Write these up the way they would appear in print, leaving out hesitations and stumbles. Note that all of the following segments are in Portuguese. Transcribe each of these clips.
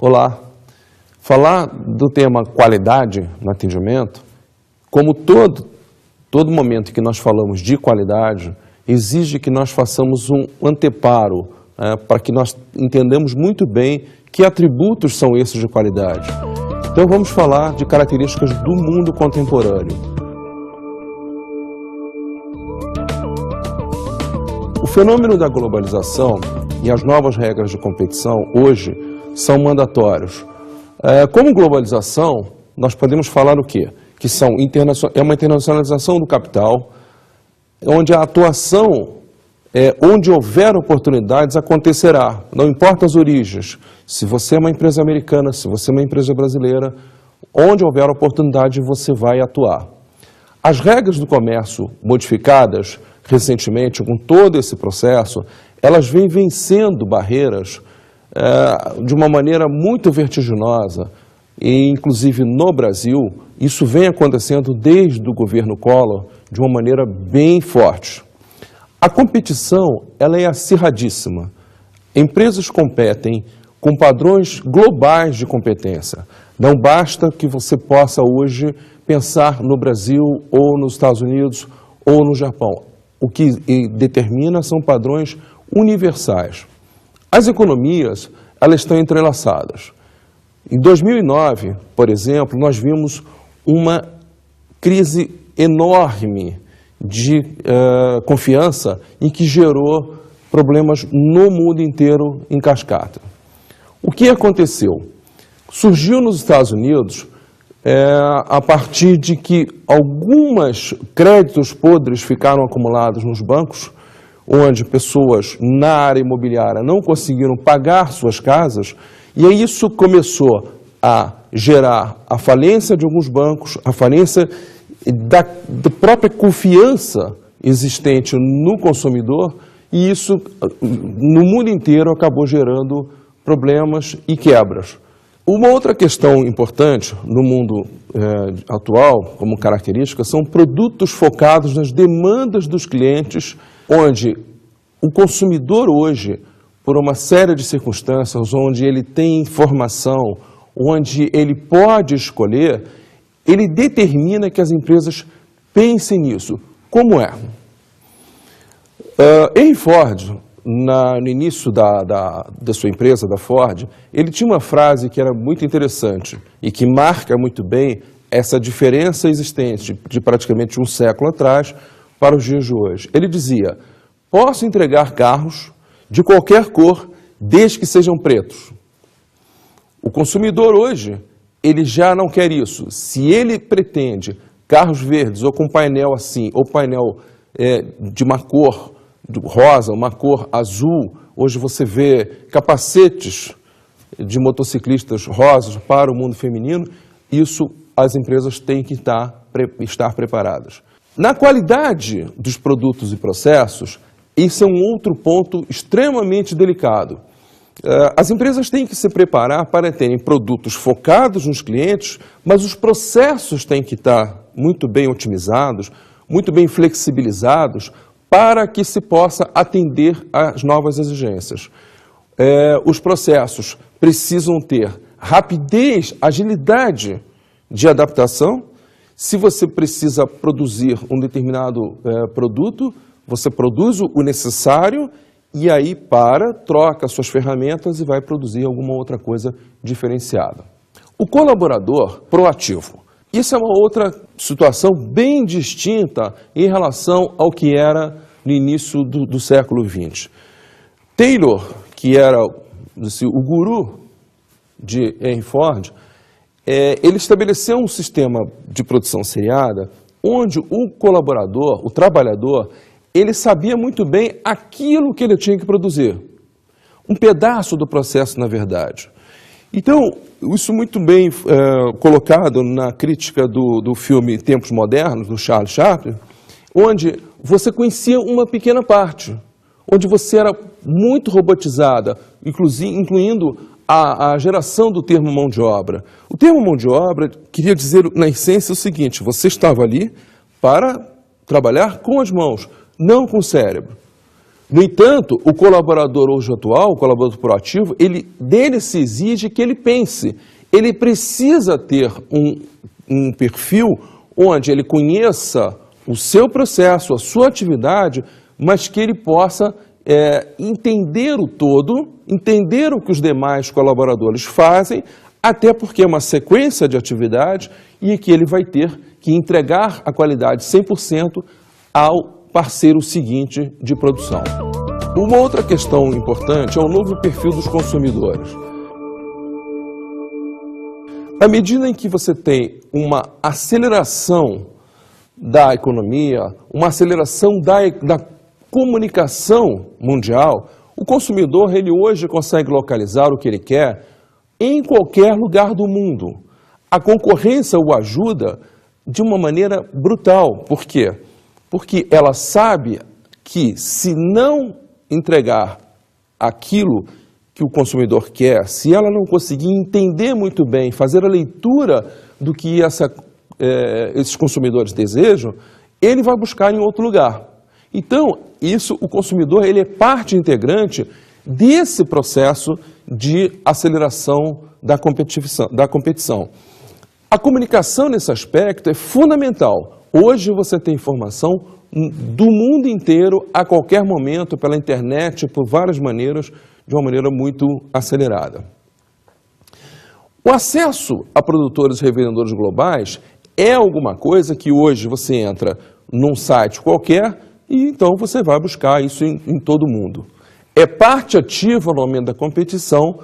Olá. Falar do tema qualidade no atendimento, como todo momento que nós falamos de qualidade, exige que nós façamos um anteparo, para que nós entendamos muito bem que atributos são esses de qualidade. Então vamos falar de características do mundo contemporâneo. O fenômeno da globalização e as novas regras de competição hoje são mandatórios. Como globalização, nós podemos falar o quê? Que é uma internacionalização do capital, onde a atuação, onde houver oportunidades, acontecerá. Não importa as origens. Se você é uma empresa americana, se você é uma empresa brasileira, onde houver oportunidade, você vai atuar. As regras do comércio modificadas recentemente, com todo esse processo, elas vêm vencendo barreiras de uma maneira muito vertiginosa, e inclusive no Brasil, isso vem acontecendo desde o governo Collor de uma maneira bem forte. A competição, ela é acirradíssima. Empresas competem com padrões globais de competência. Não basta que você possa hoje pensar no Brasil ou nos Estados Unidos ou no Japão. O que determina são padrões universais. As economias, elas estão entrelaçadas. Em 2009, por exemplo, nós vimos uma crise enorme de confiança e que gerou problemas no mundo inteiro em cascata. O que aconteceu? Surgiu nos Estados Unidos a partir de que alguns créditos podres ficaram acumulados nos bancos, onde pessoas na área imobiliária não conseguiram pagar suas casas, e aí isso começou a gerar a falência de alguns bancos, a falência da própria confiança existente no consumidor, e isso no mundo inteiro acabou gerando problemas e quebras. Uma outra questão importante no mundo atual, como característica, são produtos focados nas demandas dos clientes, onde o consumidor hoje, por uma série de circunstâncias, onde ele tem informação, onde ele pode escolher, ele determina que as empresas pensem nisso. Como é? Henry Ford, no início da sua empresa, da Ford, ele tinha uma frase que era muito interessante e que marca muito bem essa diferença existente de praticamente um século atrás para os dias de hoje. Ele dizia: posso entregar carros de qualquer cor, desde que sejam pretos. O consumidor hoje, ele já não quer isso. Se ele pretende carros verdes ou com painel assim, ou painel de uma cor rosa, uma cor azul, hoje você vê capacetes de motociclistas rosas para o mundo feminino, isso as empresas têm que estar preparadas. Na qualidade dos produtos e processos, isso é um outro ponto extremamente delicado. As empresas têm que se preparar para terem produtos focados nos clientes, mas os processos têm que estar muito bem otimizados, muito bem flexibilizados, para que se possa atender às novas exigências. Os processos precisam ter rapidez, agilidade de adaptação. Se você precisa produzir um determinado produto, você produz o necessário e aí troca suas ferramentas e vai produzir alguma outra coisa diferenciada. O colaborador proativo. Isso é uma outra situação bem distinta em relação ao que era no início do século XX. Taylor, que era o guru de Henry Ford, ele estabeleceu um sistema de produção seriada onde o colaborador, o trabalhador, ele sabia muito bem aquilo que ele tinha que produzir. Um pedaço do processo, na verdade. Então, isso muito bem colocado na crítica do filme Tempos Modernos, do Charles Chaplin, onde você conhecia uma pequena parte, onde você era muito robotizada, incluindo a geração do termo mão de obra. O termo mão de obra queria dizer, na essência, o seguinte: você estava ali para trabalhar com as mãos, não com o cérebro. No entanto, o colaborador hoje atual, o colaborador proativo, dele se exige que ele pense. Ele precisa ter um perfil onde ele conheça o seu processo, a sua atividade, mas que ele possa entender o todo, entender o que os demais colaboradores fazem, até porque é uma sequência de atividades e que ele vai ter que entregar a qualidade 100% ao parceiro seguinte de produção. Uma outra questão importante é o novo perfil dos consumidores. À medida em que você tem uma aceleração da economia, uma aceleração da comunicação mundial, o consumidor ele hoje consegue localizar o que ele quer em qualquer lugar do mundo. A concorrência o ajuda de uma maneira brutal. Por quê? Porque ela sabe que se não entregar aquilo que o consumidor quer, se ela não conseguir entender muito bem, fazer a leitura do que esses consumidores desejam, ele vai buscar em outro lugar. Então, o consumidor ele é parte integrante desse processo de aceleração da competição. A comunicação nesse aspecto é fundamental. Hoje você tem informação do mundo inteiro, a qualquer momento, pela internet, por várias maneiras, de uma maneira muito acelerada. O acesso a produtores e revendedores globais é alguma coisa que hoje você entra num site qualquer e então você vai buscar isso em todo mundo. É parte ativa no momento da competição,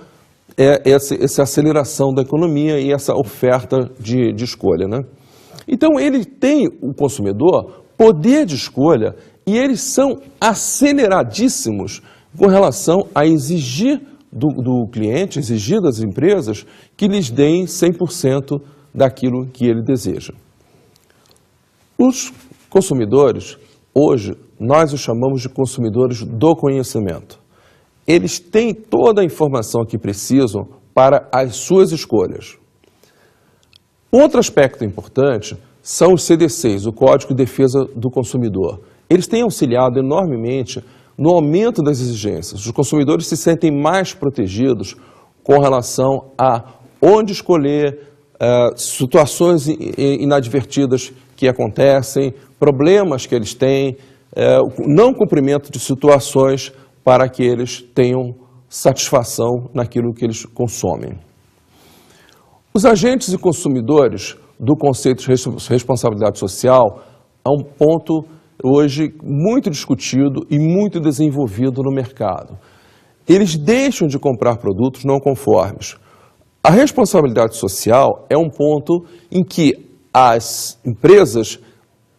essa aceleração da economia e essa oferta de escolha, né? Então, o consumidor, poder de escolha, e eles são aceleradíssimos com relação a exigir do cliente, exigir das empresas, que lhes deem 100% daquilo que ele deseja. Os consumidores, hoje, nós os chamamos de consumidores do conhecimento. Eles têm toda a informação que precisam para as suas escolhas. Outro aspecto importante são os CDCs, o Código de Defesa do Consumidor. Eles têm auxiliado enormemente no aumento das exigências. Os consumidores se sentem mais protegidos com relação a onde escolher, situações inadvertidas que acontecem, problemas que eles têm, não cumprimento de situações para que eles tenham satisfação naquilo que eles consomem. Os agentes e consumidores do conceito de responsabilidade social é um ponto hoje muito discutido e muito desenvolvido no mercado. Eles deixam de comprar produtos não conformes. A responsabilidade social é um ponto em que as empresas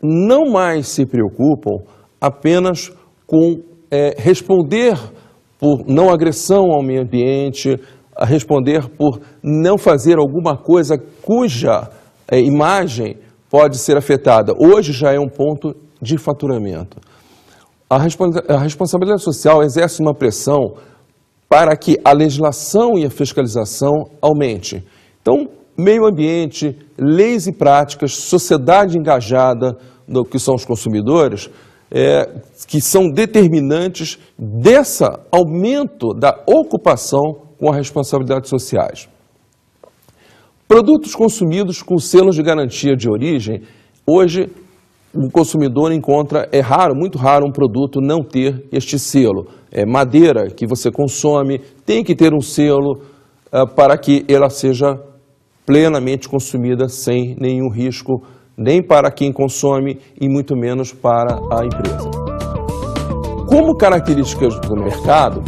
não mais se preocupam apenas com responder por não agressão ao meio ambiente, a responder por não fazer alguma coisa cuja imagem pode ser afetada. Hoje já é um ponto de faturamento. A responsabilidade social exerce uma pressão para que a legislação e a fiscalização aumente. Então, meio ambiente, leis e práticas, sociedade engajada, no que são os consumidores, que são determinantes desse aumento da ocupação com as responsabilidades sociais. Produtos consumidos com selos de garantia de origem, hoje o consumidor encontra, é raro, muito raro um produto não ter este selo. Madeira que você consome tem que ter um selo para que ela seja plenamente consumida sem nenhum risco, nem para quem consome e muito menos para a empresa. Como características do mercado,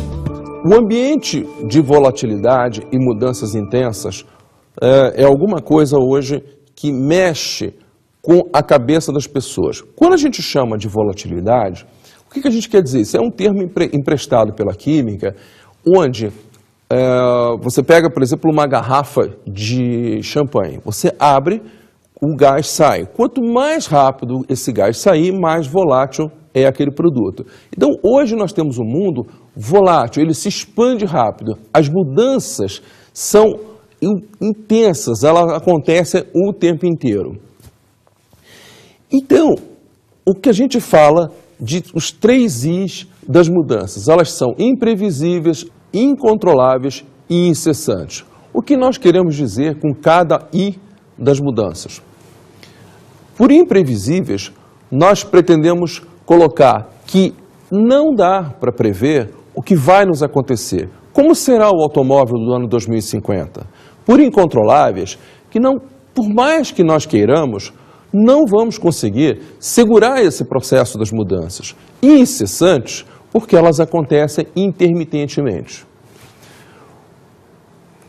o ambiente de volatilidade e mudanças intensas é alguma coisa hoje que mexe com a cabeça das pessoas. Quando a gente chama de volatilidade, o que a gente quer dizer? Isso é um termo emprestado pela química, onde você pega, por exemplo, uma garrafa de champanhe, você abre, o gás sai. Quanto mais rápido esse gás sair, mais volátil é aquele produto. Então, hoje nós temos um mundo volátil, ele se expande rápido. As mudanças são intensas, elas acontecem o tempo inteiro. Então, o que a gente fala os 3 Is das mudanças. Elas são imprevisíveis, incontroláveis e incessantes. O que nós queremos dizer com cada I das mudanças? Por imprevisíveis, nós pretendemos colocar que não dá para prever o que vai nos acontecer. Como será o automóvel do ano 2050? Por incontroláveis, que não, por mais que nós queiramos, não vamos conseguir segurar esse processo das mudanças. E incessantes, porque elas acontecem intermitentemente.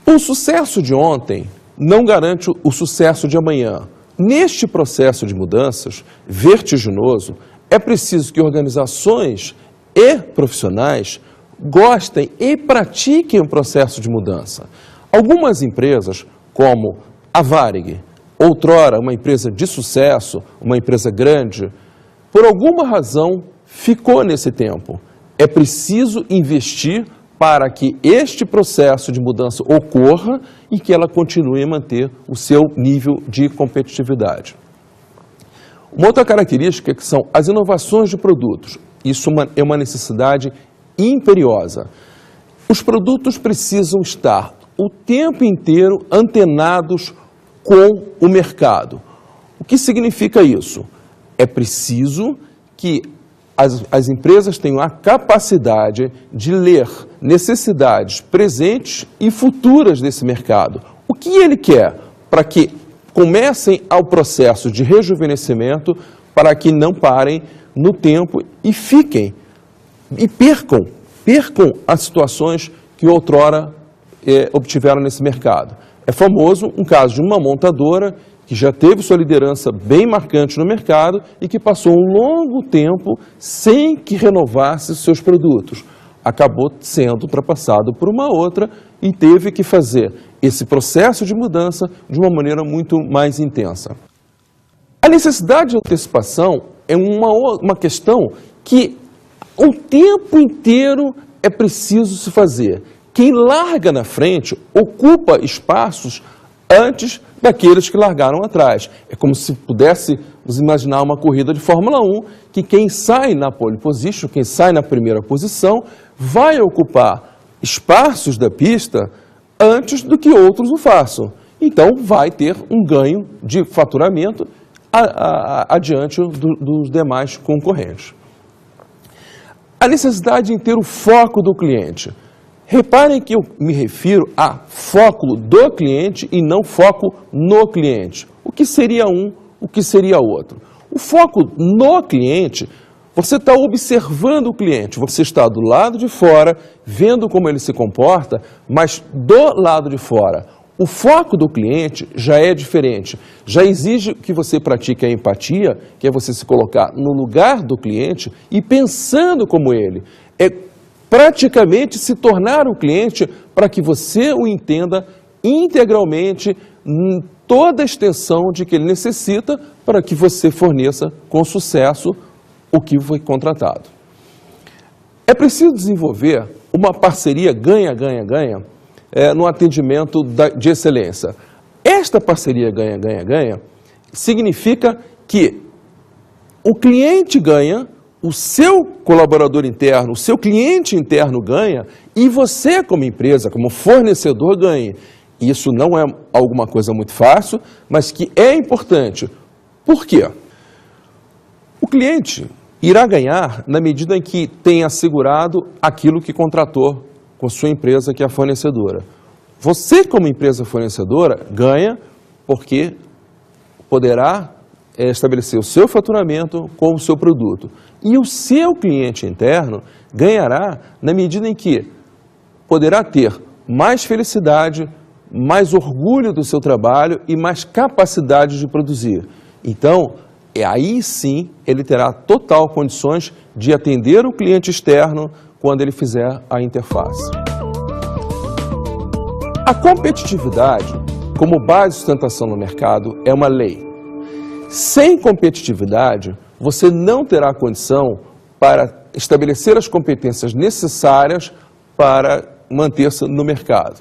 O sucesso de ontem não garante o sucesso de amanhã. Neste processo de mudanças vertiginoso, é preciso que organizações e profissionais gostem e pratiquem o processo de mudança. Algumas empresas, como a Varig, outrora uma empresa de sucesso, uma empresa grande, por alguma razão ficou nesse tempo. É preciso investir para que este processo de mudança ocorra e que ela continue a manter o seu nível de competitividade. Uma outra característica que são as inovações de produtos. Isso é uma necessidade imperiosa. Os produtos precisam estar o tempo inteiro antenados com o mercado. O que significa isso? É preciso que as empresas tenham a capacidade de ler necessidades presentes e futuras desse mercado. O que ele quer para que comecem ao processo de rejuvenescimento, para que não parem no tempo e fiquem e percam as situações que outrora obtiveram nesse mercado. É famoso um caso de uma montadora que já teve sua liderança bem marcante no mercado e que passou um longo tempo sem que renovasse seus produtos. Acabou sendo ultrapassado por uma outra e teve que fazer esse processo de mudança de uma maneira muito mais intensa. A necessidade de antecipação é uma questão que o tempo inteiro é preciso se fazer. Quem larga na frente ocupa espaços antes daqueles que largaram atrás. É como se pudéssemos imaginar uma corrida de Fórmula 1, que quem sai na pole position, quem sai na primeira posição, vai ocupar espaços da pista antes do que outros o façam. Então, vai ter um ganho de faturamento adiante dos demais concorrentes. A necessidade em ter o foco do cliente. Reparem que eu me refiro a foco do cliente e não foco no cliente. O que seria um, o que seria outro? O foco no cliente, você está observando o cliente, você está do lado de fora, vendo como ele se comporta, mas do lado de fora. O foco do cliente já é diferente, já exige que você pratique a empatia, que é você se colocar no lugar do cliente e pensando como ele. É praticamente se tornar o cliente para que você o entenda integralmente em toda a extensão de que ele necessita para que você forneça com sucesso o que foi contratado. É preciso desenvolver uma parceria ganha-ganha-ganha no atendimento de excelência. Esta parceria ganha-ganha-ganha significa que o cliente ganha, o seu colaborador interno, o seu cliente interno ganha e você como empresa, como fornecedor ganha. Isso não é alguma coisa muito fácil, mas que é importante. Por quê? O cliente irá ganhar na medida em que tem assegurado aquilo que contratou com a sua empresa, que é a fornecedora. Você como empresa fornecedora ganha porque poderá estabelecer o seu faturamento com o seu produto. E o seu cliente interno ganhará na medida em que poderá ter mais felicidade, mais orgulho do seu trabalho e mais capacidade de produzir. Então, aí sim ele terá total condições de atender o cliente externo quando ele fizer a interface. A competitividade, como base de sustentação no mercado, é uma lei. Sem competitividade, você não terá condição para estabelecer as competências necessárias para manter-se no mercado.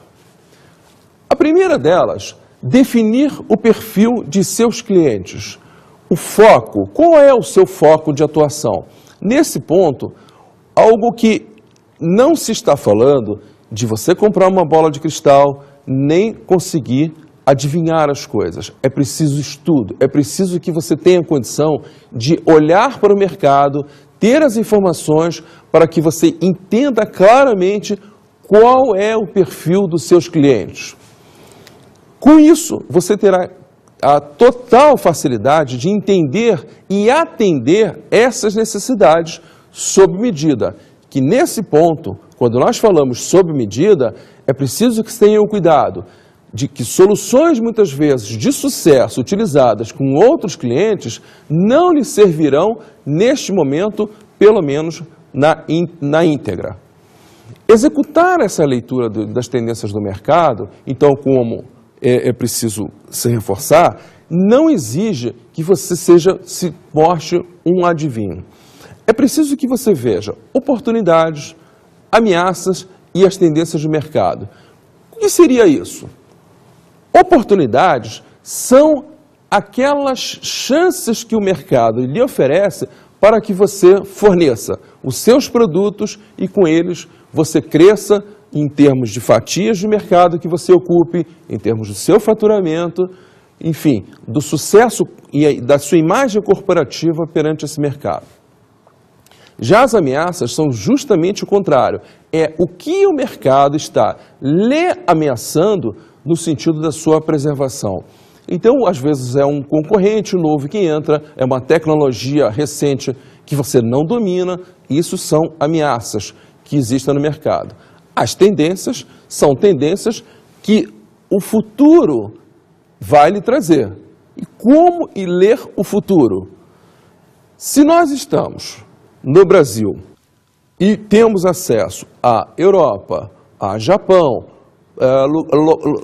A primeira delas, definir o perfil de seus clientes. O foco, qual é o seu foco de atuação? Nesse ponto, algo que não se está falando de você comprar uma bola de cristal, nem conseguir adivinhar as coisas. É preciso estudo, é preciso que você tenha condição de olhar para o mercado, ter as informações para que você entenda claramente qual é o perfil dos seus clientes. Com isso, você terá a total facilidade de entender e atender essas necessidades sob medida. Que nesse ponto, quando nós falamos sob medida, é preciso que tenham cuidado de que soluções muitas vezes de sucesso utilizadas com outros clientes não lhe servirão neste momento, pelo menos na íntegra. Executar essa leitura das tendências do mercado, então como é preciso se reforçar, não exige que você se mostre um adivinho. É preciso que você veja oportunidades, ameaças e as tendências do mercado. O que seria isso? Oportunidades são aquelas chances que o mercado lhe oferece para que você forneça os seus produtos e com eles você cresça em termos de fatias de mercado que você ocupe, em termos do seu faturamento, enfim, do sucesso e da sua imagem corporativa perante esse mercado. Já as ameaças são justamente o contrário. É o que o mercado está lhe ameaçando no sentido da sua preservação. Então, às vezes é um concorrente novo que entra, é uma tecnologia recente que você não domina. Isso são ameaças que existem no mercado. As tendências são tendências que o futuro vai lhe trazer. E como ler o futuro? Se nós estamos no Brasil e temos acesso à Europa, a Japão,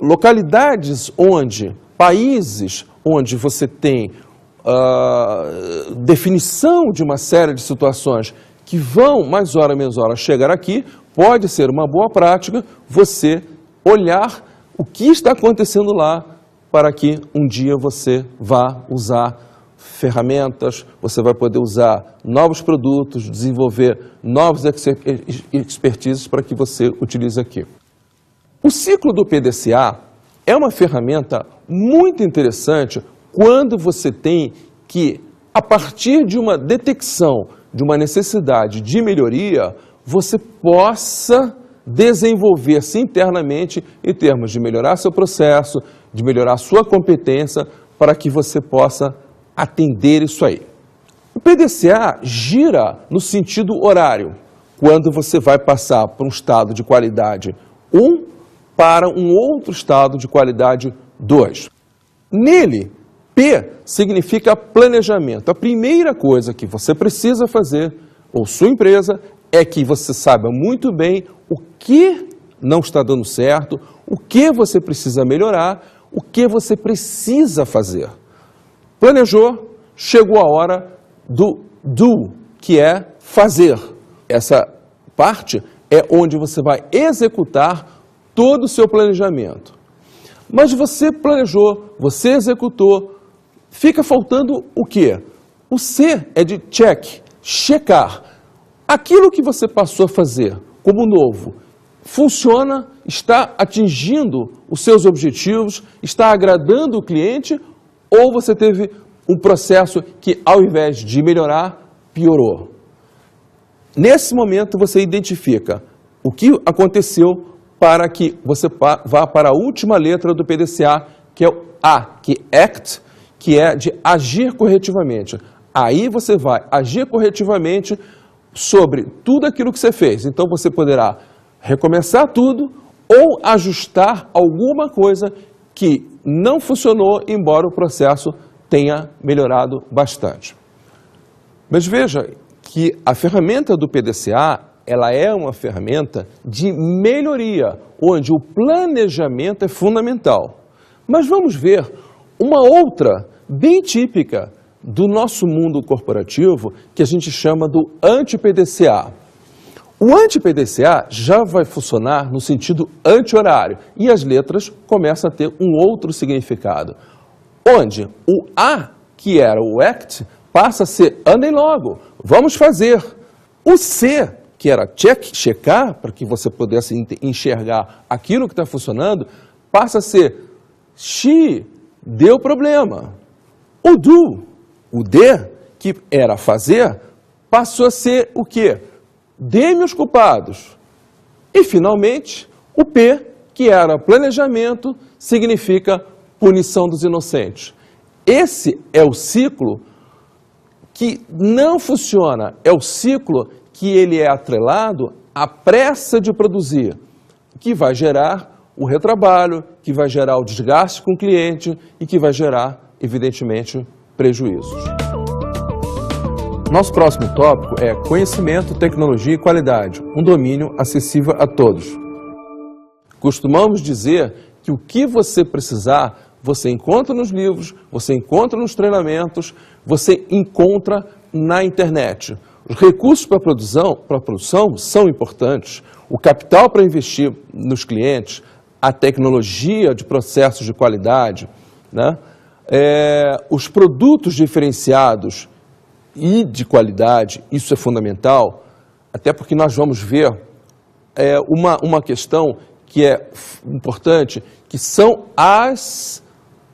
localidades países onde você tem definição de uma série de situações que vão, mais hora menos hora, chegar aqui, pode ser uma boa prática você olhar o que está acontecendo lá para que um dia você vá usar ferramentas, você vai poder usar novos produtos, desenvolver novos expertises para que você utilize aqui. O ciclo do PDCA é uma ferramenta muito interessante quando você tem que, a partir de uma detecção de uma necessidade de melhoria, você possa desenvolver-se internamente em termos de melhorar seu processo, de melhorar sua competência, para que você possa atender isso aí. O PDCA gira no sentido horário, quando você vai passar por um estado de qualidade 1 para um outro estado de qualidade 2. Nele, P significa planejamento. A primeira coisa que você precisa fazer, ou sua empresa, é que você saiba muito bem o que não está dando certo, o que você precisa melhorar, o que você precisa fazer. Planejou, chegou a hora do do, que é fazer. Essa parte é onde você vai executar todo o seu planejamento. Mas você planejou, você executou, fica faltando o quê? O C é de check, checar. Aquilo que você passou a fazer como novo, funciona, está atingindo os seus objetivos, está agradando o cliente, ou você teve um processo que, ao invés de melhorar, piorou. Nesse momento, você identifica o que aconteceu para que você vá para a última letra do PDCA, que é o A, que é ACT, que é de agir corretivamente. Aí você vai agir corretivamente sobre tudo aquilo que você fez. Então você poderá recomeçar tudo ou ajustar alguma coisa que não funcionou, embora o processo tenha melhorado bastante. Mas veja que a ferramenta do PDCA, ela é uma ferramenta de melhoria, onde o planejamento é fundamental. Mas vamos ver uma outra, bem típica do nosso mundo corporativo, que a gente chama do anti-PDCA. O anti-PDCA já vai funcionar no sentido anti-horário, e as letras começam a ter um outro significado, onde o A, que era o ACT, passa a ser andem logo, vamos fazer. O C, que era checar, para que você pudesse enxergar aquilo que está funcionando, passa a ser she, deu problema. O do, o D, que era fazer, passou a ser o quê? Dê-me os culpados. E, finalmente, o P, que era planejamento, significa punição dos inocentes. Esse é o ciclo que não funciona, é o ciclo que ele é atrelado à pressa de produzir, que vai gerar o retrabalho, que vai gerar o desgaste com o cliente e que vai gerar, evidentemente, prejuízos. Nosso próximo tópico é conhecimento, tecnologia e qualidade, um domínio acessível a todos. Costumamos dizer que o que você precisar, você encontra nos livros, você encontra nos treinamentos, você encontra na internet. Os recursos para a produção são importantes, o capital para investir nos clientes, a tecnologia de processos de qualidade, né? Os produtos diferenciados e de qualidade, isso é fundamental, até porque nós vamos ver uma questão que é importante, que são as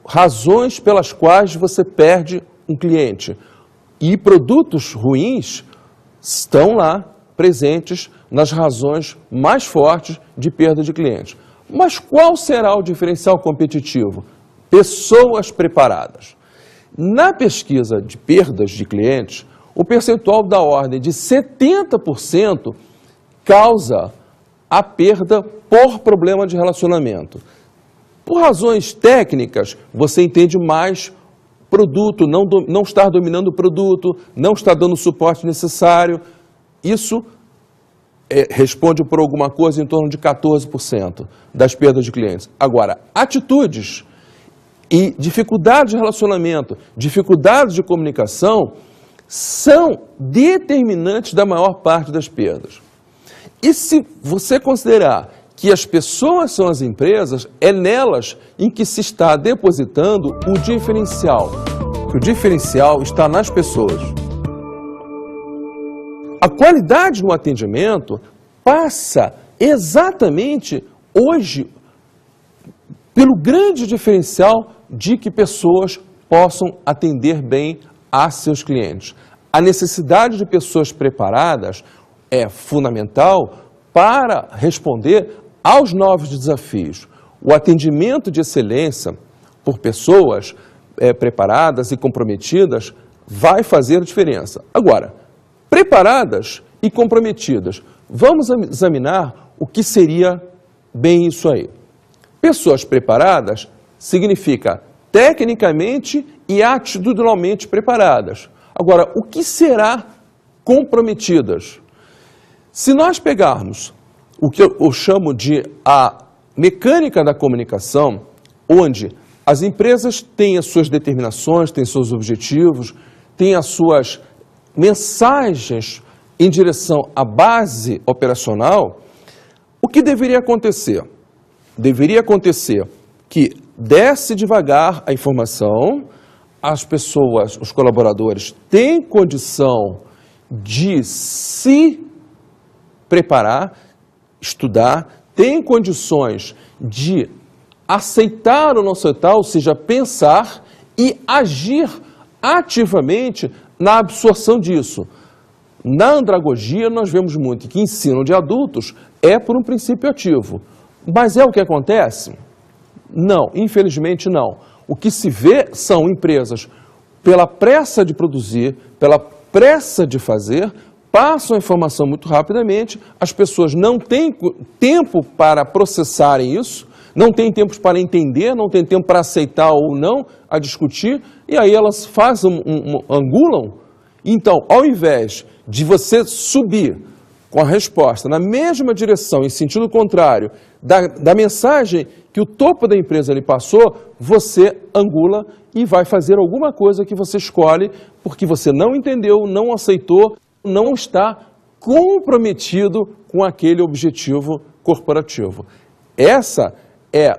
razões pelas quais você perde um cliente. E produtos ruins estão lá presentes nas razões mais fortes de perda de clientes. Mas qual será o diferencial competitivo? Pessoas preparadas. Na pesquisa de perdas de clientes, o percentual da ordem de 70% causa a perda por problema de relacionamento. Por razões técnicas, você entende mais produto, não estar dominando o produto, não estar dando o suporte necessário. Isso responde por alguma coisa em torno de 14% das perdas de clientes. Agora, atitudes e dificuldades de relacionamento, dificuldades de comunicação, são determinantes da maior parte das perdas. E se você considerar que as pessoas são as empresas, é nelas em que se está depositando o diferencial. O diferencial está nas pessoas. A qualidade no atendimento passa exatamente hoje pelo grande diferencial de que pessoas possam atender bem a seus clientes. A necessidade de pessoas preparadas é fundamental para responder aos novos desafios. O atendimento de excelência por pessoas preparadas e comprometidas vai fazer a diferença. Agora, preparadas e comprometidas, vamos examinar o que seria bem isso aí. Pessoas preparadas significa tecnicamente e atitudinalmente preparadas. Agora, o que será comprometidas? Se nós pegarmos o que eu chamo de a mecânica da comunicação, onde as empresas têm as suas determinações, têm seus objetivos, têm as suas mensagens em direção à base operacional, o que deveria acontecer? Deveria acontecer que desce devagar a informação, as pessoas, os colaboradores têm condição de se preparar, estudar, têm condições de aceitar ou não aceitar, ou seja, pensar e agir ativamente na absorção disso. Na andragogia, nós vemos muito que ensino de adultos é por um princípio ativo. Mas é o que acontece? Não, infelizmente não. O que se vê são empresas, pela pressa de produzir, pela pressa de fazer, passam a informação muito rapidamente, as pessoas não têm tempo para processarem isso, não têm tempo para entender, não têm tempo para aceitar ou não, a discutir, e aí elas angulam. Então, ao invés de você subir com a resposta na mesma direção, em sentido contrário, da mensagem que o topo da empresa lhe passou, você angula e vai fazer alguma coisa que você escolhe porque você não entendeu, não aceitou, não está comprometido com aquele objetivo corporativo. Essa é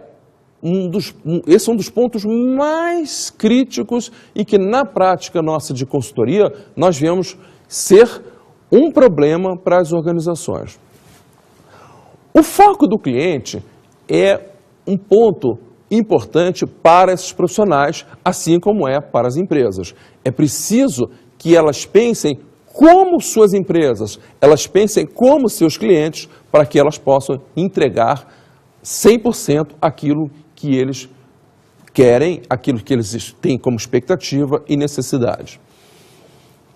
esse é um dos pontos mais críticos e que na prática nossa de consultoria nós vemos ser um problema para as organizações. O foco do cliente é um ponto importante para esses profissionais, assim como é para as empresas. É preciso que elas pensem como suas empresas, elas pensem como seus clientes, para que elas possam entregar 100% aquilo que eles querem, aquilo que eles têm como expectativa e necessidade.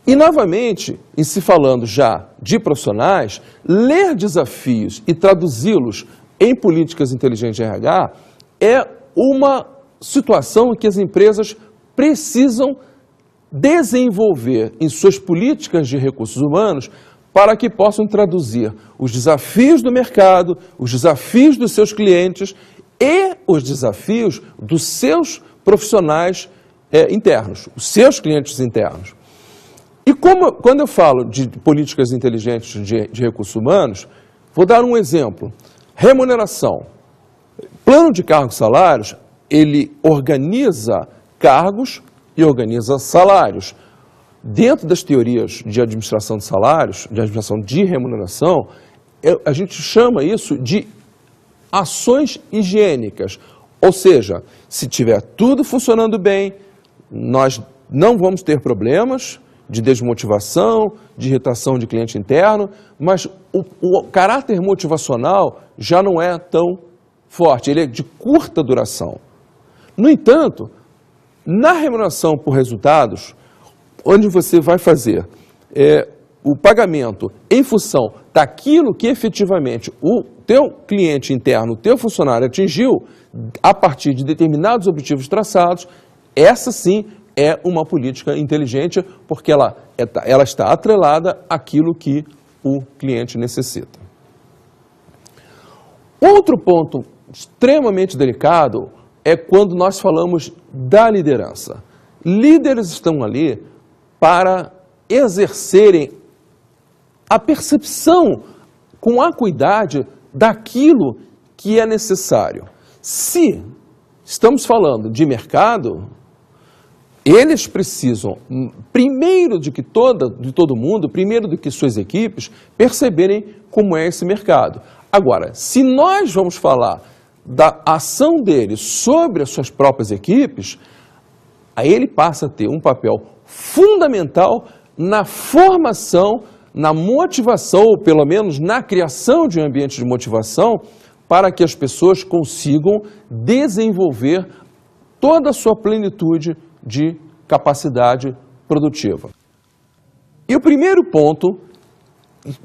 E, novamente, em se falando já de profissionais, ler desafios e traduzi-los em políticas inteligentes de RH é uma situação em que as empresas precisam desenvolver em suas políticas de recursos humanos para que possam traduzir os desafios do mercado, os desafios dos seus clientes e os desafios dos seus profissionais internos, os seus clientes internos. E quando eu falo de políticas inteligentes de recursos humanos, vou dar um exemplo. Remuneração. Plano de cargos e salários, ele organiza cargos e organiza salários. Dentro das teorias de administração de salários, de administração de remuneração, a gente chama isso de ações higiênicas. Ou seja, se tiver tudo funcionando bem, nós não vamos ter problemas de desmotivação, de irritação de cliente interno, mas o caráter motivacional já não é tão forte, ele é de curta duração. No entanto, na remuneração por resultados, onde você vai fazer o pagamento em função daquilo que efetivamente o teu cliente interno, o teu funcionário atingiu a partir de determinados objetivos traçados, essa sim é uma política inteligente, porque ela está atrelada àquilo que o cliente necessita. Outro ponto extremamente delicado é quando nós falamos da liderança. Líderes estão ali para exercerem a percepção com acuidade daquilo que é necessário. Se estamos falando de mercado, eles precisam, primeiro de todo mundo, primeiro do que suas equipes, perceberem como é esse mercado. Agora, se nós vamos falar da ação deles sobre as suas próprias equipes, aí ele passa a ter um papel fundamental na formação, na motivação, ou pelo menos na criação de um ambiente de motivação, para que as pessoas consigam desenvolver toda a sua plenitude de capacidade produtiva. E o primeiro ponto,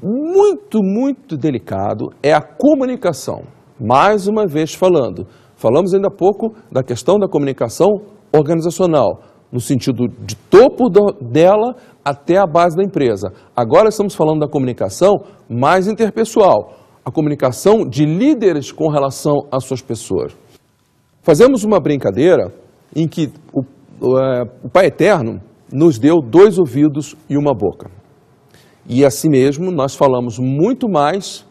muito delicado, é a comunicação. Mais uma vez falamos ainda há pouco da questão da comunicação organizacional, no sentido de topo dela até a base da empresa. Agora estamos falando da comunicação mais interpessoal, a comunicação de líderes com relação às suas pessoas. Fazemos uma brincadeira em que o Pai Eterno nos deu 2 ouvidos e uma boca. E assim mesmo nós falamos muito mais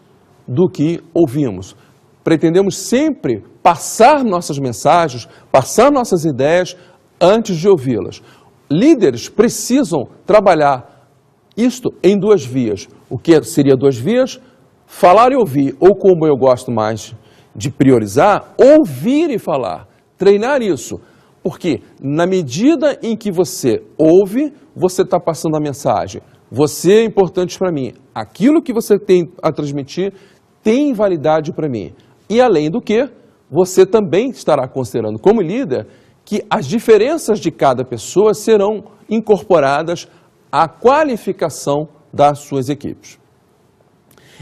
do que ouvimos. Pretendemos sempre passar nossas mensagens, passar nossas ideias antes de ouvi-las. Líderes precisam trabalhar isto em 2 vias. O que seria 2 vias? Falar e ouvir, ou como eu gosto mais de priorizar, ouvir e falar. Treinar isso. Porque na medida em que você ouve, você está passando a mensagem. Você é importante para mim. Aquilo que você tem a transmitir tem validade para mim. E além do que, você também estará considerando como líder que as diferenças de cada pessoa serão incorporadas à qualificação das suas equipes.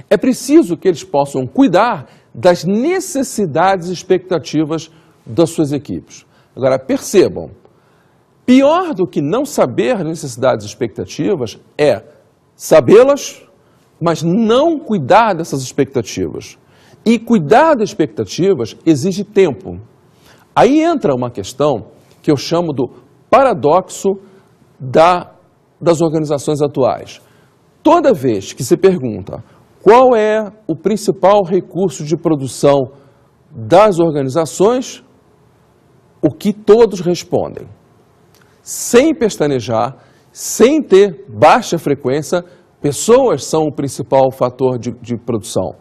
É preciso que eles possam cuidar das necessidades e expectativas das suas equipes. Agora, percebam, pior do que não saber necessidades e expectativas é sabê-las, mas não cuidar dessas expectativas. E cuidar das expectativas exige tempo. Aí entra uma questão que eu chamo do paradoxo das organizações atuais. Toda vez que se pergunta qual é o principal recurso de produção das organizações, o que todos respondem. Sem pestanejar, sem ter baixa frequência, pessoas são o principal fator de produção.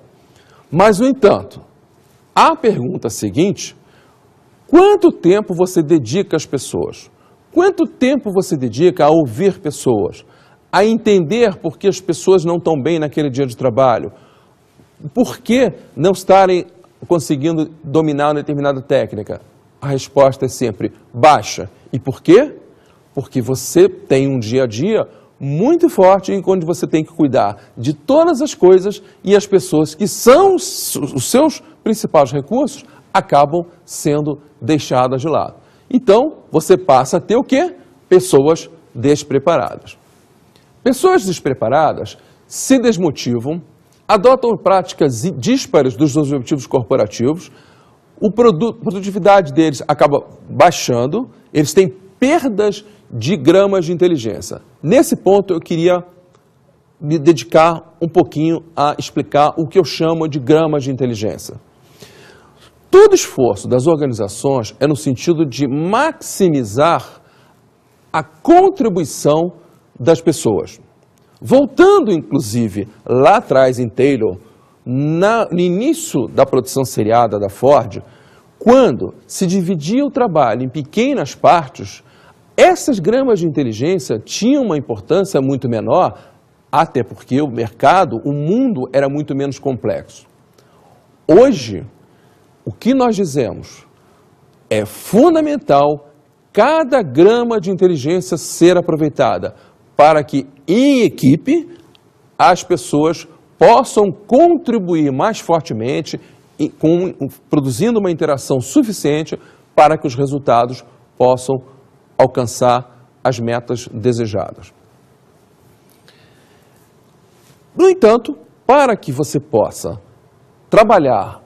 Mas, no entanto, a pergunta seguinte: quanto tempo você dedica às pessoas? Quanto tempo você dedica a ouvir pessoas? A entender por que as pessoas não estão bem naquele dia de trabalho? Por que não estarem conseguindo dominar uma determinada técnica? A resposta é sempre baixa. E por quê? Porque você tem um dia a dia muito forte em onde você tem que cuidar de todas as coisas e as pessoas que são os seus principais recursos acabam sendo deixadas de lado. Então, você passa a ter o quê? Pessoas despreparadas. Pessoas despreparadas se desmotivam, adotam práticas díspares dos objetivos corporativos, a produtividade deles acaba baixando, eles têm perdas de gramas de inteligência. Nesse ponto, eu queria me dedicar um pouquinho a explicar o que eu chamo de gramas de inteligência. Todo esforço das organizações é no sentido de maximizar a contribuição das pessoas. Voltando, inclusive, lá atrás em Taylor, no início da produção seriada da Ford, quando se dividia o trabalho em pequenas partes, essas gramas de inteligência tinham uma importância muito menor, até porque o mercado, o mundo era muito menos complexo. Hoje, o que nós dizemos é fundamental cada grama de inteligência ser aproveitada para que, em equipe, as pessoas possam contribuir mais fortemente, produzindo uma interação suficiente para que os resultados possam alcançar as metas desejadas. No entanto, para que você possa trabalhar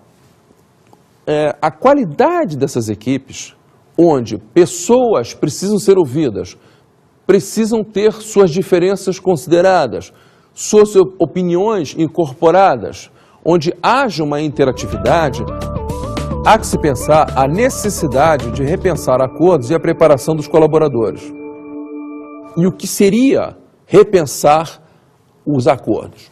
a qualidade dessas equipes, onde pessoas precisam ser ouvidas, precisam ter suas diferenças consideradas, suas opiniões incorporadas, onde haja uma interatividade, há que se pensar a necessidade de repensar acordos e a preparação dos colaboradores. E o que seria repensar os acordos?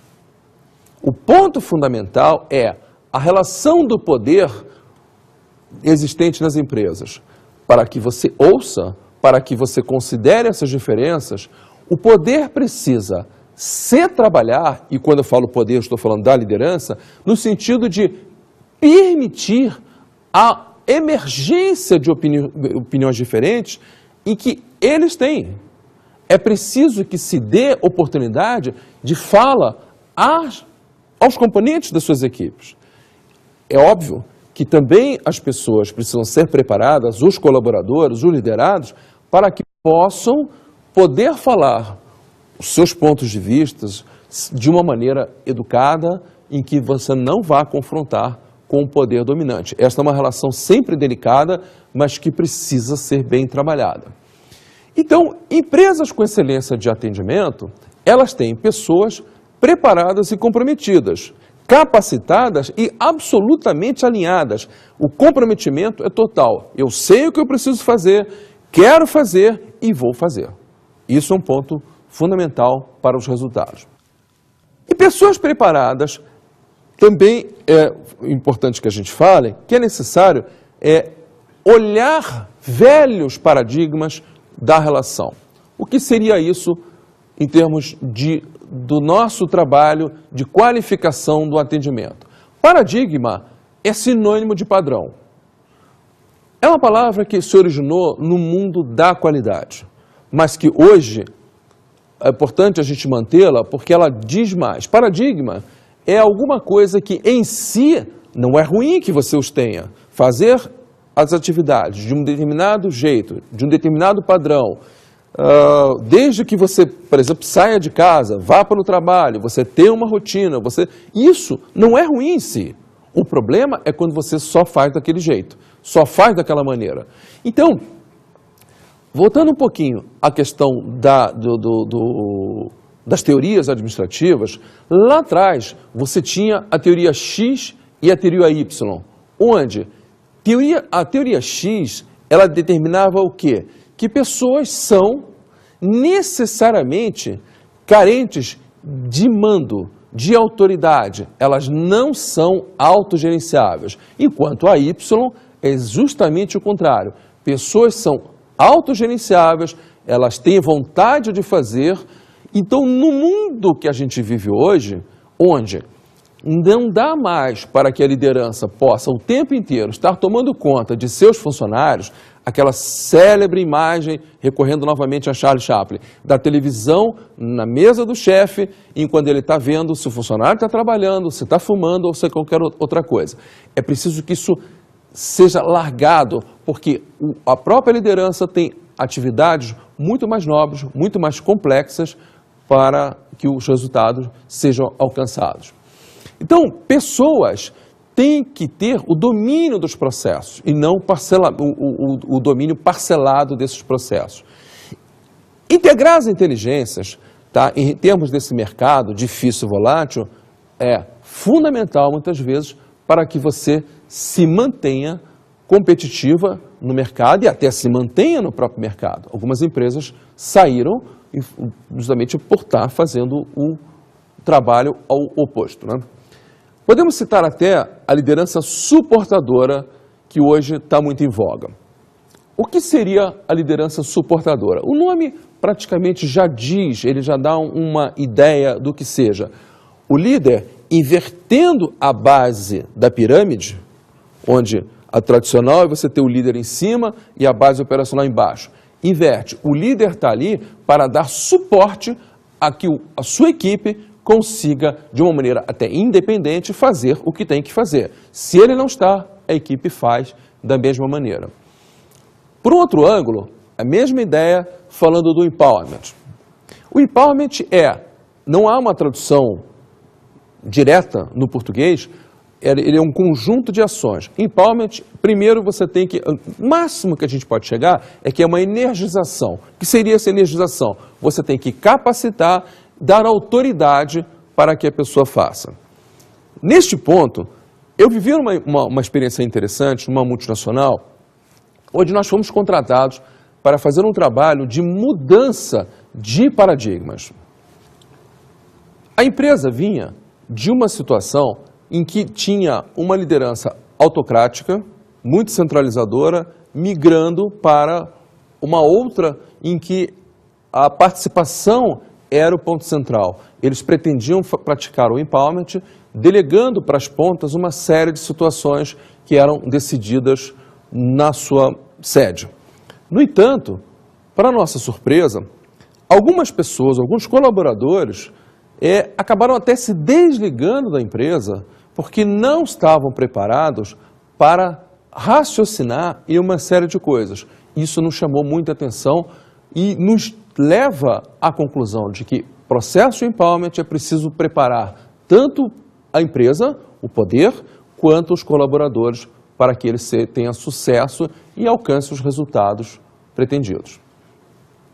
O ponto fundamental é a relação do poder existente nas empresas. Para que você ouça, para que você considere essas diferenças, o poder precisa se trabalhar, e quando eu falo poder, eu estou falando da liderança, no sentido de permitir a emergência de opiniões diferentes em que eles têm. É preciso que se dê oportunidade de fala aos componentes das suas equipes. É óbvio que também as pessoas precisam ser preparadas, os colaboradores, os liderados, para que possam poder falar os seus pontos de vista de uma maneira educada, em que você não vá confrontar com o poder dominante. Esta é uma relação sempre delicada, mas que precisa ser bem trabalhada. Então, empresas com excelência de atendimento, elas têm pessoas preparadas e comprometidas, capacitadas e absolutamente alinhadas. O comprometimento é total. Eu sei o que eu preciso fazer, quero fazer e vou fazer. Isso é um ponto fundamental para os resultados. E pessoas preparadas, também é importante que a gente fale, que é necessário olhar velhos paradigmas da relação. O que seria isso em termos do nosso trabalho de qualificação do atendimento? Paradigma é sinônimo de padrão. É uma palavra que se originou no mundo da qualidade, mas que hoje é importante a gente mantê-la porque ela diz mais. Paradigma é alguma coisa que em si não é ruim que você os tenha. Fazer as atividades de um determinado jeito, de um determinado padrão, desde que você, por exemplo, saia de casa, vá para o trabalho, você tenha uma rotina, isso não é ruim em si. O problema é quando você só faz daquele jeito, só faz daquela maneira. Então, voltando um pouquinho à questão das teorias administrativas, lá atrás você tinha a teoria X e a teoria Y, onde a teoria X ela determinava o quê? Que pessoas são necessariamente carentes de mando, de autoridade. Elas não são autogerenciáveis. Enquanto a Y é justamente o contrário. Pessoas são autogerenciáveis, elas têm vontade de fazer. Então, no mundo que a gente vive hoje, onde não dá mais para que a liderança possa o tempo inteiro estar tomando conta de seus funcionários, aquela célebre imagem, recorrendo novamente a Charlie Chaplin, da televisão na mesa do chefe, enquanto ele está vendo se o funcionário está trabalhando, se está fumando ou se qualquer outra coisa. É preciso que isso seja largado, porque a própria liderança tem atividades muito mais nobres, muito mais complexas para que os resultados sejam alcançados. Então, pessoas têm que ter o domínio dos processos e não o domínio parcelado desses processos. Integrar as inteligências, tá, em termos desse mercado difícil e volátil, é fundamental, muitas vezes, para que você se mantenha competitiva no mercado e até se mantenha no próprio mercado. Algumas empresas saíram justamente por estar fazendo o trabalho ao oposto, né? Podemos citar até a liderança suportadora, que hoje está muito em voga. O que seria a liderança suportadora? O nome praticamente já diz, ele já dá uma ideia do que seja. O líder invertendo a base da pirâmide, onde a tradicional é você ter o líder em cima e a base operacional embaixo. Inverte. O líder está ali para dar suporte a que a sua equipe consiga, de uma maneira até independente, fazer o que tem que fazer. Se ele não está, a equipe faz da mesma maneira. Por um outro ângulo, a mesma ideia falando do empowerment. O empowerment não há uma tradução direta no português, ele é um conjunto de ações. Empowerment, primeiro você tem que, o máximo que a gente pode chegar é que é uma energização. O que seria essa energização? Você tem que capacitar, dar autoridade para que a pessoa faça. Neste ponto, eu vivi uma experiência interessante numa multinacional, onde nós fomos contratados para fazer um trabalho de mudança de paradigmas. A empresa vinha de uma situação em que tinha uma liderança autocrática, muito centralizadora, migrando para uma outra em que a participação era o ponto central. Eles pretendiam praticar o empowerment, delegando para as pontas uma série de situações que eram decididas na sua sede. No entanto, para nossa surpresa, algumas pessoas, alguns colaboradores, acabaram até se desligando da empresa porque não estavam preparados para raciocinar em uma série de coisas. Isso nos chamou muita atenção e nos leva à conclusão de que processo de empowerment é preciso preparar tanto a empresa, o poder, quanto os colaboradores para que eles tenham sucesso e alcancem os resultados pretendidos.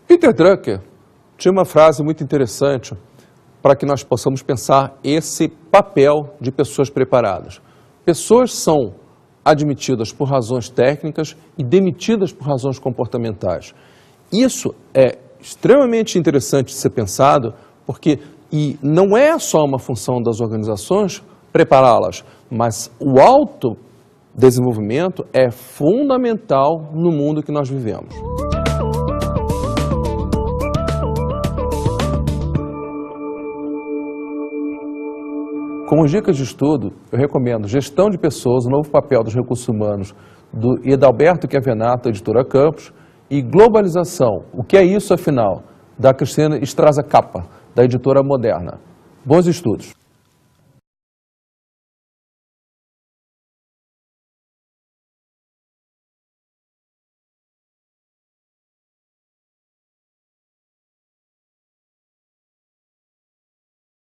Peter Drucker tinha uma frase muito interessante para que nós possamos pensar esse papel de pessoas preparadas. Pessoas são admitidas por razões técnicas e demitidas por razões comportamentais. Isso é extremamente interessante de ser pensado, porque não é só uma função das organizações prepará-las, mas o autodesenvolvimento é fundamental no mundo que nós vivemos. Como dicas de estudo, eu recomendo Gestão de Pessoas, o Novo Papel dos Recursos Humanos, do Edalberto Chiavenato, editora Campos, e Globalização, o que é isso afinal, da Cristina Straza Kappa, da editora Moderna. Bons estudos!